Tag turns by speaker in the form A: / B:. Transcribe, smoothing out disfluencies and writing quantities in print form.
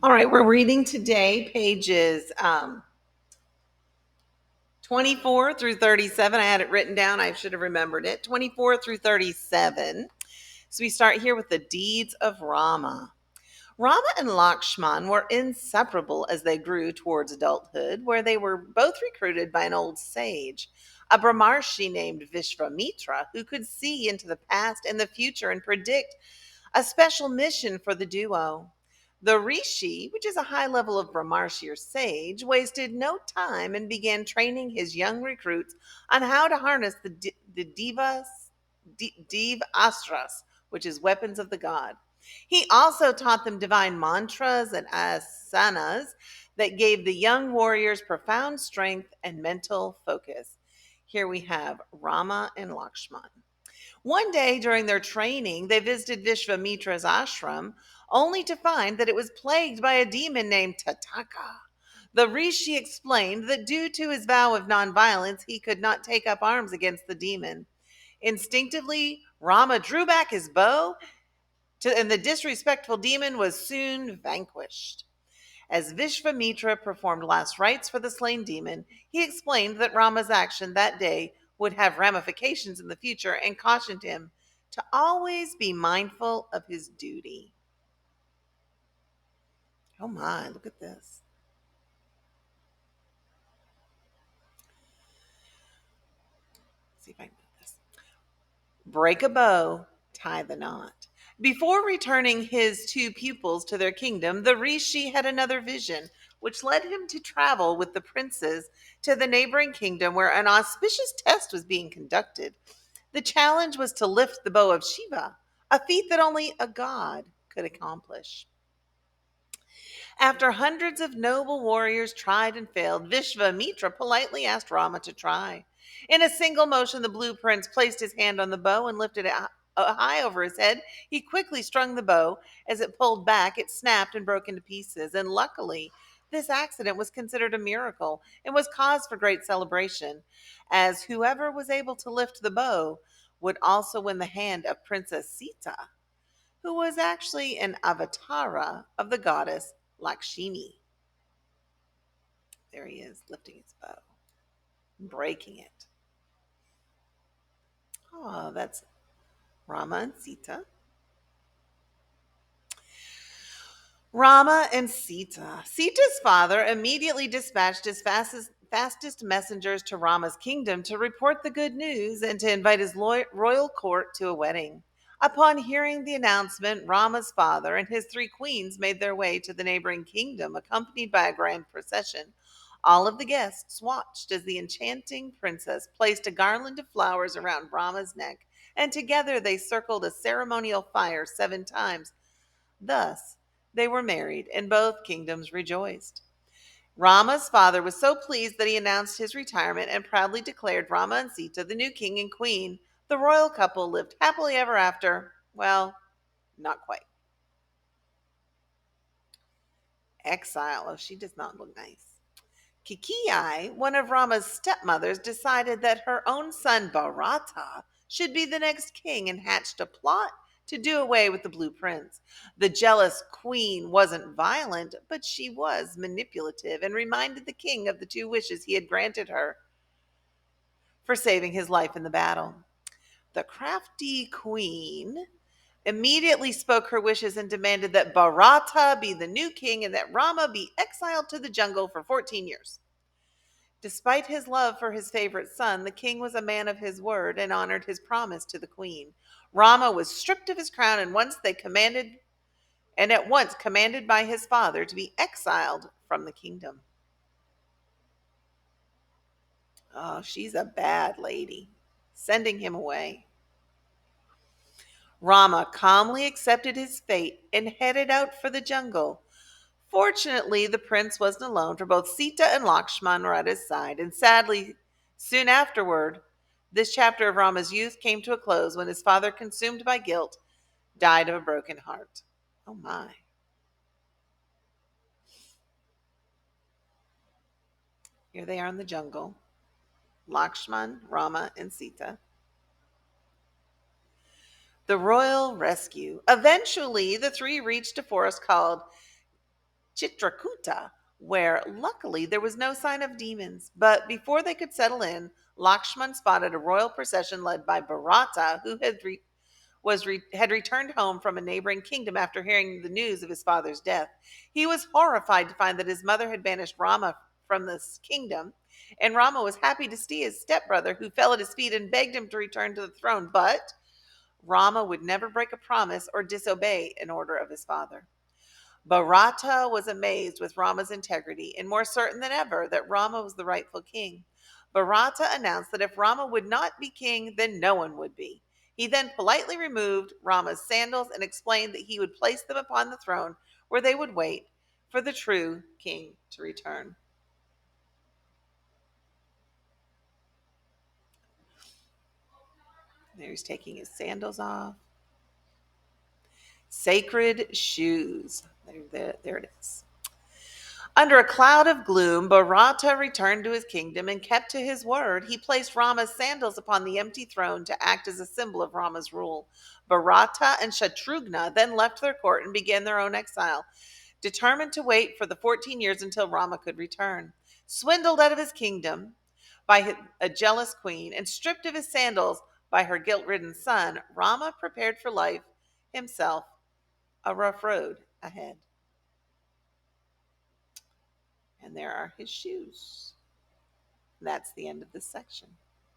A: All right, we're reading today pages 24 through 37. I had it written down. I should have remembered it. 24 through 37. So we start here with the deeds of Rama. Rama and Lakshman were inseparable as they grew towards adulthood, where they were both recruited by an old sage, a Brahmarshi named Vishvamitra, who could see into the past and the future and predict a special mission for the duo. The Rishi, which is a high level of Brahmarshi or sage, wasted no time and began training his young recruits on how to harness the Div Astras, which is weapons of the god. He also taught them divine mantras and asanas that gave the young warriors profound strength and mental focus. Here we have Rama and Lakshman. One day during their training, they visited Vishvamitra's ashram, only to find that it was plagued by a demon named Tataka. The rishi explained that due to his vow of nonviolence, he could not take up arms against the demon. Instinctively, Rama drew back his bow, and the disrespectful demon was soon vanquished. As Vishvamitra performed last rites for the slain demon, he explained that Rama's action that day would have ramifications in the future and cautioned him to always be mindful of his duty. Oh my, look at this. Let's see if I can put this. Break a bow, tie the knot. Before returning his two pupils to their kingdom, the rishi had another vision, which led him to travel with the princes to the neighboring kingdom where an auspicious test was being conducted. The challenge was to lift the bow of Shiva, a feat that only a god could accomplish. After hundreds of noble warriors tried and failed, Vishvamitra politely asked Rama to try. In a single motion, the blue prince placed his hand on the bow and lifted it high over his head. He quickly strung the bow. As it pulled back, it snapped and broke into pieces. And luckily, this accident was considered a miracle and was cause for great celebration, as whoever was able to lift the bow would also win the hand of Princess Sita, who was actually an avatara of the goddess Lakshmi. There he is, lifting his bow, breaking it. Oh, that's Rama and Sita. Rama and Sita. Sita's father immediately dispatched his fastest messengers to Rama's kingdom to report the good news and to invite his royal court to a wedding. Upon hearing the announcement, Rama's father and his three queens made their way to the neighboring kingdom, accompanied by a grand procession. All of the guests watched as the enchanting princess placed a garland of flowers around Rama's neck, and together they circled a ceremonial fire 7 times. Thus, they were married, and both kingdoms rejoiced. Rama's father was so pleased that he announced his retirement and proudly declared Rama and Sita the new king and queen. The royal couple lived happily ever after. Well, not quite. Exile. Oh, she does not look nice. Kikii, one of Rama's stepmothers, decided that her own son Bharata should be the next king and hatched a plot to do away with the Blue Prince. The jealous queen wasn't violent, but she was manipulative and reminded the king of the two wishes he had granted her for saving his life in the battle. The crafty queen immediately spoke her wishes and demanded that Bharata be the new king and that Rama be exiled to the jungle for 14 years. Despite his love for his favorite son, the king was a man of his word and honored his promise to the queen. Rama was stripped of his crown and at once commanded by his father to be exiled from the kingdom. Oh, she's a bad lady. Sending him away. Rama calmly accepted his fate and headed out for the jungle. Fortunately, the prince wasn't alone, for both Sita and Lakshman were at his side, and sadly, soon afterward, this chapter of Rama's youth came to a close when his father, consumed by guilt, died of a broken heart. Oh my. Here they are in the jungle. Lakshman, Rama, and Sita. The royal rescue. Eventually, the three reached a forest called Chitrakuta, where luckily there was no sign of demons. But before they could settle in, Lakshman spotted a royal procession led by Bharata, who had returned home from a neighboring kingdom after hearing the news of his father's death. He was horrified to find that his mother had banished Rama from this kingdom, and Rama was happy to see his stepbrother, who fell at his feet and begged him to return to the throne. But Rama would never break a promise or disobey an order of his father. Bharata was amazed with Rama's integrity and more certain than ever that Rama was the rightful king. Bharata announced that if Rama would not be king, then no one would be. He then politely removed Rama's sandals and explained that he would place them upon the throne where they would wait for the true king to return. There he's taking his sandals off. Sacred shoes. There it is. Under a cloud of gloom, Bharata returned to his kingdom and kept to his word. He placed Rama's sandals upon the empty throne to act as a symbol of Rama's rule. Bharata and Shatrughna then left their court and began their own exile, determined to wait for the 14 years until Rama could return. Swindled out of his kingdom by a jealous queen and stripped of his sandals by her guilt-ridden son, Rama prepared for life himself, a rough road ahead. And there are his shoes. That's the end of this section.